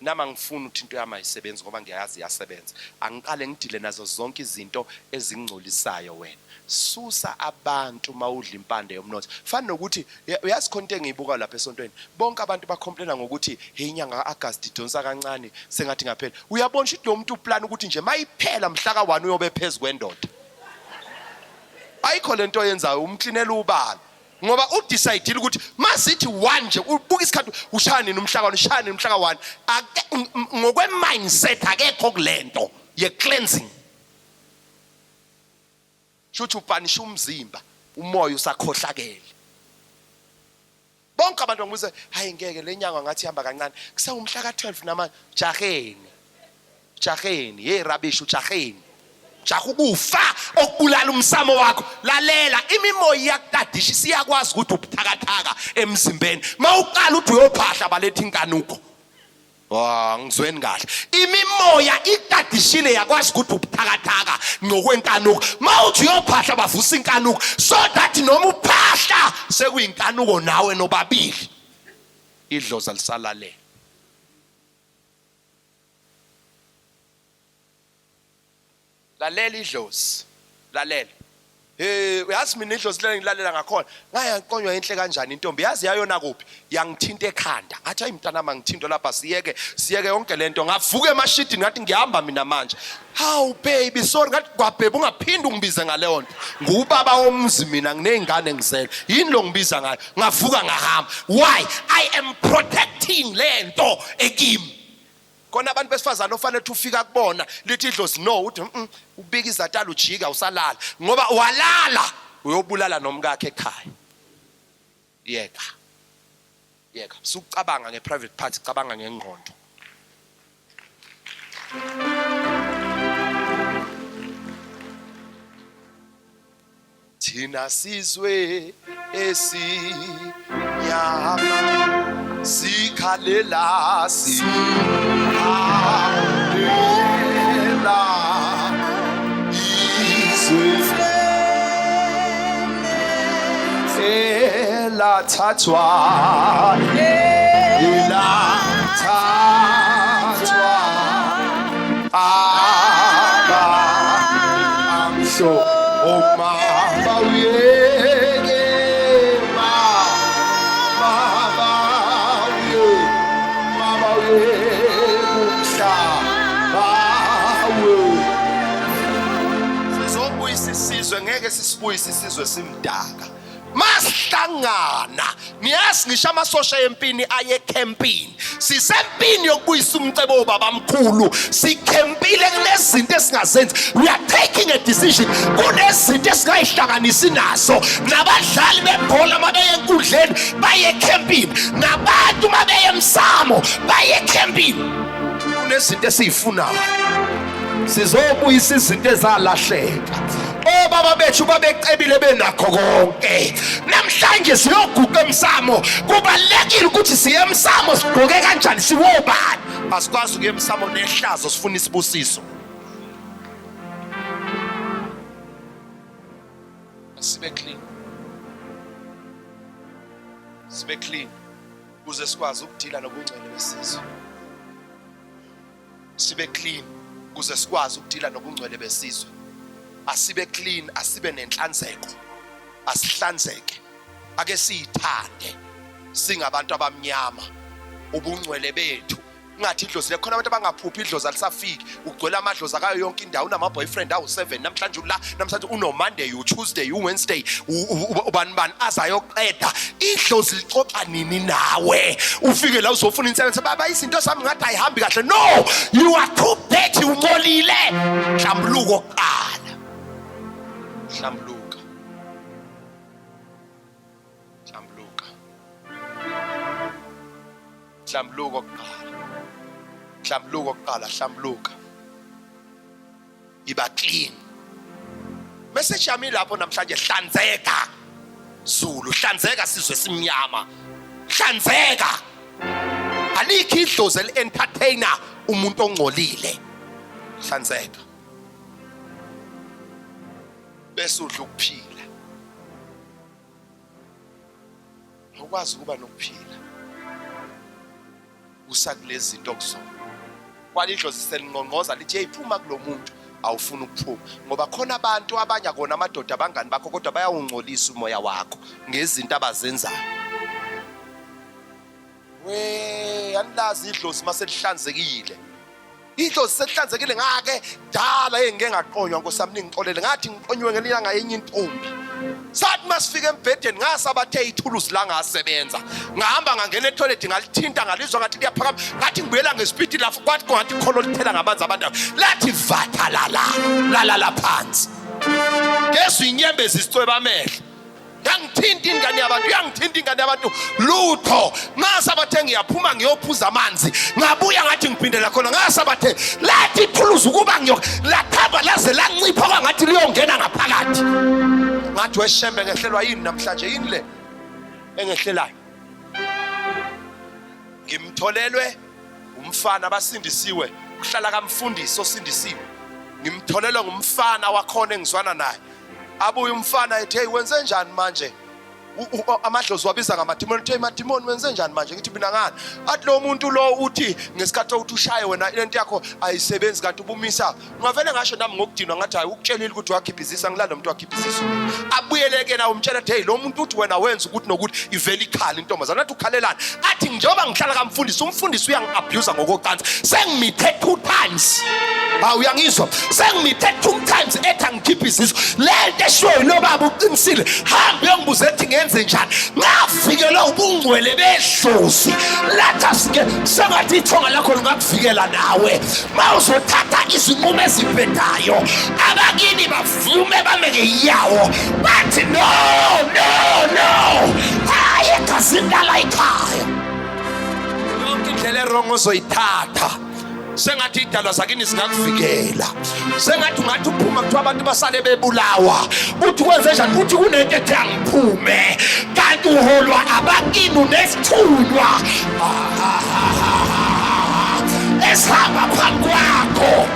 Nama ngifuna ukuthi into yami ayisebenzi ngoba ngiyazi iyasebenza. Angiqale ngidile nazo zonke izinto ezingcolisayo wena. Susa abantu mawudla impande yomnotho. Fana nokuthi uyazi konke engiyibuka lapha esontweni. Bonke abantu bacomplaina ngokuthi hey inyanga August idonsa kancane sengathi ngaphela. Uyabona ukuthi lo muntu uplan ukuthi nje mayiphela mhla ka 1 uyobe phezulu kwendoda. Ayikho lento yenzayo umklinela ubala. ngoba udecide ukuthi masithi 1 nje ubuka isikhathi ushani nomhlaka ushani nomhlaka 1 ngokwe mindset akekho kulento ye cleansing shothi upanisha umzimba umoya usakhohlakele bonke abantu ngibuze hayi ngeke lenyanga ngathi ihamba kancane kusawumhla ka12 namanje jaheni hey rubbish ujaheni jaha ukufa okubulala umsamo wakho lalela imimoya yakudadisha siyakwazi ukuthi ubuthakathaka emzimbeni mawuqala uthi uyophahla baletha inkanuko ngizweni kahle imimoya ikudadishile yakwazi ukuthi ubuthakathaka ngokwenkanuko mawuthi uyophahla bavusa inkanuko so that noma uphahla sekuyinkanuko nawe nobabili idlozi lisalale lalela idlozi lalela uyazi mina idlozi leli ngilalela ngakhona ngayaqonywa inhle kanjani intombi yazi yayona kuphi yangithinta ekhanda ngathi hayi mntana mangithinto lapha siyeke yonke lento ngavuka emashidini ngathi ngihamba mina manje how baby sorry ngathi kwabhebe ungaphindi ungibize ngaleyo nto ngubaba womzi mina nginezingane ngizele yini lo ngibiza ngayo ngavuka ngahamba why I am protecting lento ekimi kona abantu besifazana ofanele ufika kubona lithi idlozi no uthi ubika izatala ujika usalala ngoba walala uyobulala nomkakhe ekhaya yeka sukucabanga ngeprivate part cabanga ngengqondo thina sizwe esinyama sikhalela izwe elathathwa amso omama uyeke ngeke sisibuyise isizwe simdaka masihlangana niyazi ngisho amasosha empini aye Kempton sisempini yokubuyisa umcebo wobabamkhulu sikhempile kunezinto esingazenzi we are taking a decision kunezinto esingayihlanganisi naso nabadlali bebhola mabeye enkundleni baye Kempton nabantu mabeye emsamo baye Kempton kunezinto esiyifunayo sizobuyisa izinto ezalahleka baba bethu babecebile benakho konke namhlanje siyoguqa emsamo kubalekile ukuthi siye emsamo sigqoke kanjani siwobani asikwazi ukuye emsamo nehlazo sifuna isibusiso sibe clean ukuze sikwazi ukudila nobungcwele besizwe sibe clean ukuze sikwazi ukudila nobungcwele besizwe asibe clean asibe nenhlanzeko asihlanzeke ake siyithande singabantu abamnyama ubungcwele bethu ngathi idlozi lekhona abantu abangaphuphi idlozi alisafiki ugcwele amadlozi akayo yonke indawo unama boyfriend awu7 namhlanje namhlanje uno Monday u Tuesday u Wednesday ubani azayoqeda idlozi licoxa nini nawe ufike la uzofuna insebenzo baba izinto sami ngathi ayihambi kahle no you are too dirty ungcolile mhlambuluko oqala Hlambuluka iba clean message yami lapho namhlanje hlanzeka Zulu hlanzeka sizwe simnyama hlanzeka alikho idlozi entertainer umuntu ongcolile hlanzeka bese udla ukuphila ukwazi ukuba nokuphila usakulezi zinto okuzona kwalidlozi selinqonqoza lithi eyiphuma kulomuntu awufuna ukuphuma ngoba khona abantu abanye akona amadoda abangani bakho kodwa bayawungcolisa umoya wakho ngezinto abazenzayo andazi idlozi maselihlanzekile idlozi selihlanzekile ngake dala engeke ngaqonywa nkosami ngixolele ngathi ngiqonywe ngelanga yenye intombi sathi masifika embhedeni ngasabathe ithuluzi la ngasebenza ngahamba ngangena etoilet ngalithinta ngalizwa ngathi liyaphakama ngathi ngibuyela ngespeed lapho kwathi kongathi kholo lithela ngamanzi abantu lathi vatha la phansi ngezwe inyembezi isicweba amehlo yangithinta ingane yabantu lutho ngasabathe ngiyaphuma ngiyophuza amanzi ngabuya ngathi ngiphindela khona ngasabathe lathi ithuluzi ukuba lathaba laze lancipha kwangathi liyongena ngaphakathi ngathi weshembe ngehlelwa yini namhlanje yini le engehlelayo ngimtholelwe umfana abasindisiwe kuhlala kamfundisi osindisiwe ngimtholelwe ngumfana wakhona engizwana naye abuye umfana ethi hey wenze njani manje amadlozi wabiza ngamadimoni ethi madimoni wenze njani manje ngithi mina ngani athi lo muntu lo uthi ngesikhathi uthi ushaye wena into yakho ayisebenzi kanti ubumisa ngavele ngasho nami ngokudinwa ngathi hayi ukutshelile ukuthi wakhiphizisa ngilalo muntu wakhiphizisa abuyeleke na umtshela ethi hey lo muntu uthi wena wenza ukuthi nokuthi iveli ikhala intombazana athi ukhalelana athi njengoba ngihlala kamfundisi umfundisi uyangi-abuse ngokocansi sengimithe 2 times uyangizwa sengimithe 2 times ethi angikhiphiziso lento eshiwo lo baba uqinisile hambe uyongibuza ethi ngenze njani ngafikelwa ubungcwele behlozi lathasike sengathi ithonga lakho lingakuvikela nawe mawuzothatha izinqumo ezibhedayo abakini bavume bameke iyawo bathi no hayi ekazindala ikhaya yonke indlela erongo ozoyithatha sengathi idalwa sakini singakuvikela sengathi ungathi uphuma kuthiwa abantu basale bebulawa uthi kwenze njani uthi kunento ethi angiphume kanti uholwa abakini unesithunywa esihamba phambi kwakho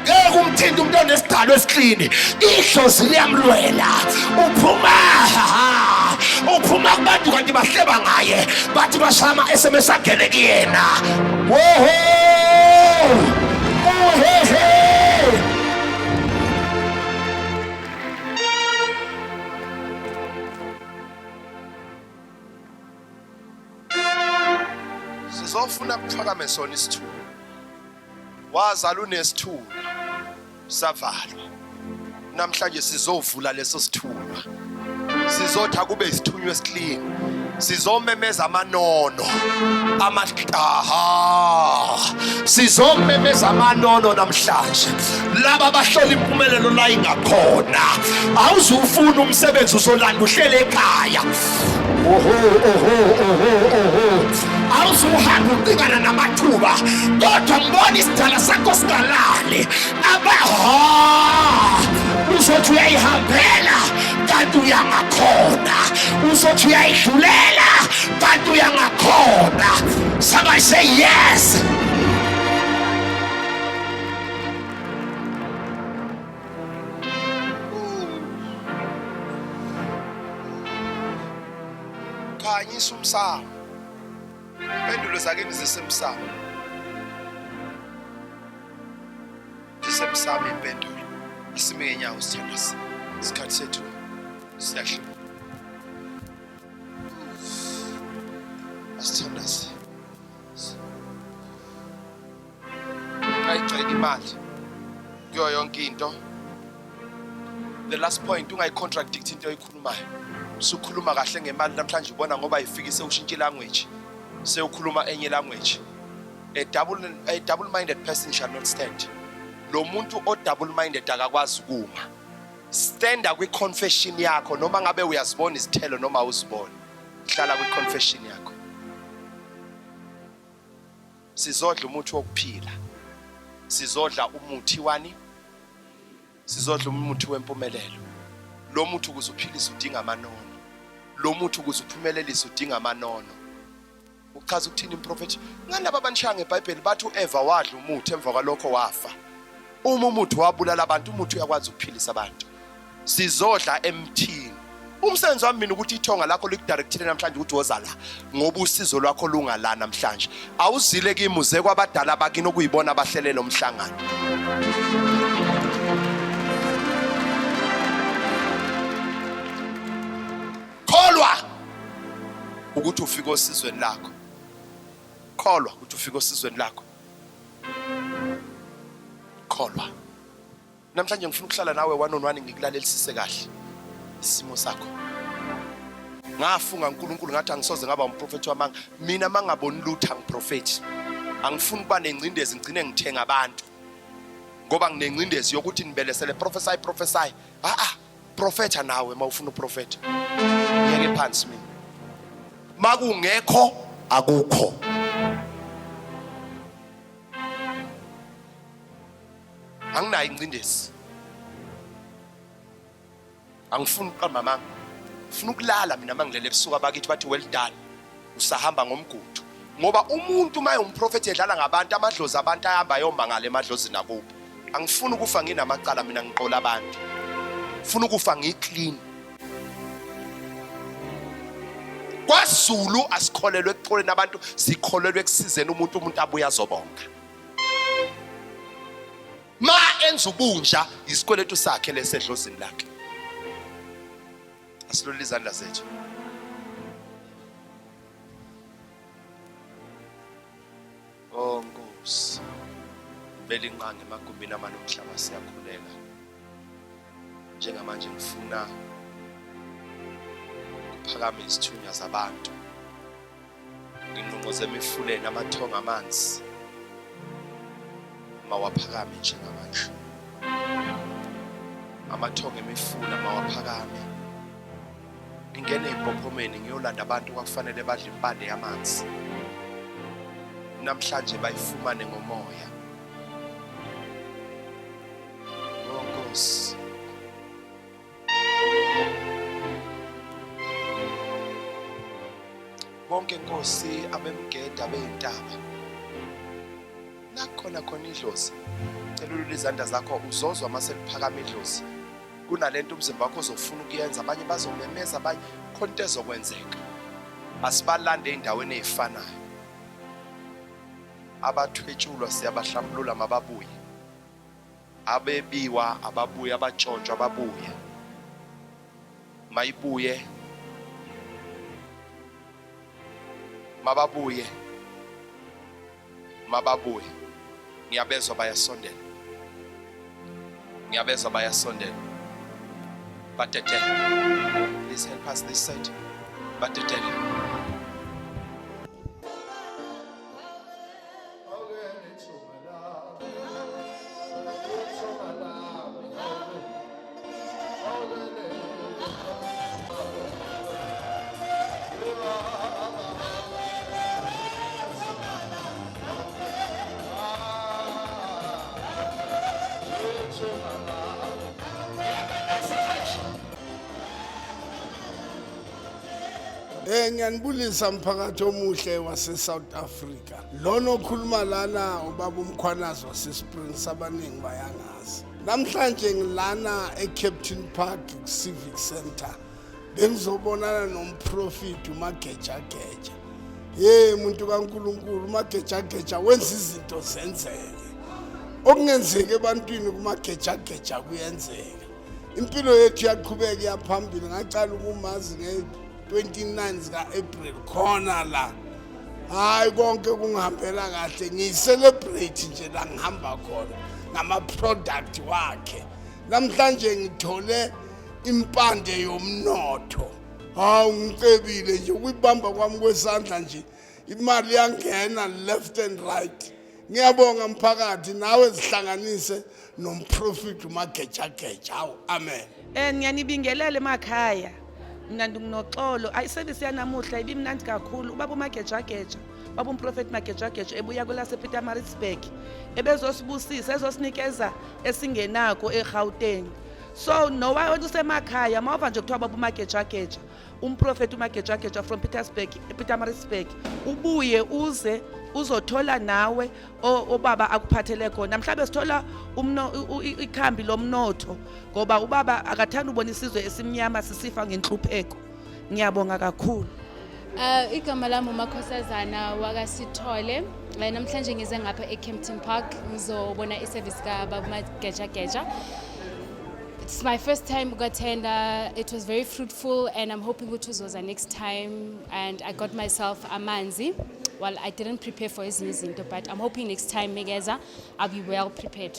ngeke umthinte umuntu onesidalo esiklini ihlozi liyamlwela uphuma kubantu kanti bahleba ngaye bathi bashama SMS agene kuyena sizofuna kuphakame sona isithunywa wazala unesithunywa savalwa namhlanje sizovula leso sithunywa sizothi akube isithunywa esiklini sizomemeza amanono sizomemeza amanono namhlanje laba abahlola impumelelo la ingakhona awuzufuna umsebenzi uzolanda uhlele ekhaya awuzuhamba ucikana namathuba kodwa ngibona isidala sakho singalali uzothi uyayihambela kanti uyangakhona uzothi uyayidlulela kanti uyangakhona. Somebody say yes. Khanyisa umsamo impendulo zakini zisemsamo impendulo isime ngenyawo sithandasi isikhathi sethu siyahlala asithandasi ayigcina imali kuyo yonke into. The last point ungayicontradict into oyikhulumayo usukhuluma kahle ngemali namhlanje ubona ngoba ifike sewushintsha language sewukhuluma enye language. A double-minded person shall not stand. Lo muntu o double-minded akakwazi ukuma. Standa kwi-confession yakho noma ngabe uyazibona izithelo noma uzibona. Hlala kwi-confession yakho. Sizodla umuthi wokuphila. Sizodla umuthi wani? Sizodla umuthi wempumelelo. Lo muthi ukuze uphilise udinga amanono. Lo muthi ukuze uphumelelise udinga amanono. Uchaza ukuthini improfethi? Ngani laba abanshaya ngeBhayibheli bathi uEva wadla umuthi emva kwalokho wafa. Uma umuthi wabulala abantu, umuthi uyakwazi ukuphilisa abantu. Sizodla emthini. Umsebenzi wami mina ukuthi ithonga lakho likudirectile namhlanje ukuthi woza la ngoba usizo lwakho lungala namhlanje. Awuzile kimuze kwabadala bakini okuyibona abahlelele umhlangano. Kholwa ukuthi ufike osizweni lakho. Kholwa ukuthi ufike osizweni lakho. Kholwa. Namhlanje ngifuna ukuhlala nawe one on one ngikulalela sise kahle. isimo sakho. Ngafunga uNkulunkulu ngathi angisoze ngaba umprofeti wamanga. Mina mangaboni lutho angiprofeti. Angifuni kuba nengcindezi ngcine ngithenga abantu. Ngoba nginengcindezi yokuthi nibelesele prophesy. Prophetha nawe mawufuna uprofeta. Ngeke phansi mina. Makungekho akukho. Anginayo ingcindezi. Angifuni uqamba mama. Ngifuna ukulala mina mangilele ebusuku abakithi bathi well done. Usahamba ngomgudu. Ngoba umuntu maye umprofeti edlala ngabantu amadlozi abantu ahamba yomba ngale emadlozini akubo. Angifuni ukufa nginamacala mina ngiqola abantu. Ngifuna ukufa ngiclean. KwaZulu asikholelwe ekuxoleni abantu, sikholelwe ekusizeni umuntu abuya azobonga. Ma enza ubunja isikweletu sakhe lesedlozini lakhe. Asilole izandla zethu. Oh Nkosi. Vele inqange emagubini amanye omhlaba siyakhuleka. Njengamanje ngifuna ukuphakama izithunywa zabantu. Nginqonqoze emifuleni amathonga amanzi. Mawaphakame njengamanje. Amathonga emifula mawaphakame. Ngingene empophomeni ngiyolanda abantu kwakufanele badle impande yamanzi. Namhlanje bayifumane ngomoya. Oh Nkosi. Bonke Nkosi abemgeda beintaba. Nakhona khona idlozi. Celula izandla zakho uzozwa maseliphakama idlozi. Kunalento umzimba wakho uzofuna ukuyenza, abanye bazomemeza, abanye khonto ezokwenzeka. Asibalande endaweni ezifanayo. Abathwetshulwa siyabahlambulula mababuye. Abebiwa ababuye, abatshontshwa ababuye. Mayibuye. Mababuye. Ngiyabezwa bayasondela. Batete. Please help us this side. Batete. Ngiyanibulisa mphakathi omuhle wase South Africa. Lona okhuluma lana ubaba umkhwanazi wase Springs abaningi bayangazi. Namhlanje ngilana eKempton Park Civic Center. Bengizobonana nomprofeti uMagejageja. Umuntu kaNkulunkulu uMagejageja wenza izinto zenzeke. Okungenzeka ebantwini kuMagejageja kuyenzeka. Impilo yethu yaqhubeka yaphambili ngacala ukumazi 29 zika April khona la. Hayi konke kungihambela kahle, ngicelebrate nje la ngihamba khona ngama product wakhe. Namhlanje ngithole impande yomnotho. Hawu ngicebile nje ukubamba kwami kwesandla nje imali yangena left and right. Ngiyabonga mphakathi nawe zihlanganise nomprofeti uMagejageja. Amen. Ngiyanibingelela emakhaya. Mina nginoxolo ayiservice yanamuhla ibimnandi kakhulu. Ubaba uMagejageja, baba umprofeti Magejageja ebuya kwelase Pietermaritzburg ebezosibusisa ezosinikeza esingenako eGauteng. So nowa usemakhaya mawuva nje kuthiwa baba uMagejageja umprofeti uMagejageja from Pietermaritzburg ubuye uze uzothola nawe obaba akuphathele khona. Mhlawumbe sithola ikhambi lomnotho ngoba ubaba akathanda ubona isizwe esimnyama sisifa ngenhlupheko. Ngiyabonga kakhulu. Igama lami uMakhosazana wakasithole. Namhlanje ngize ngapha eKempton Park ngizobona iservice kaBaba Magejageja. It's my first time to attend. It was very fruitful and I'm hoping it was next time, and I got myself a manzi. Well, I didn't prepare for his zinto, but I'm hoping next time Megeza I'll be well prepared.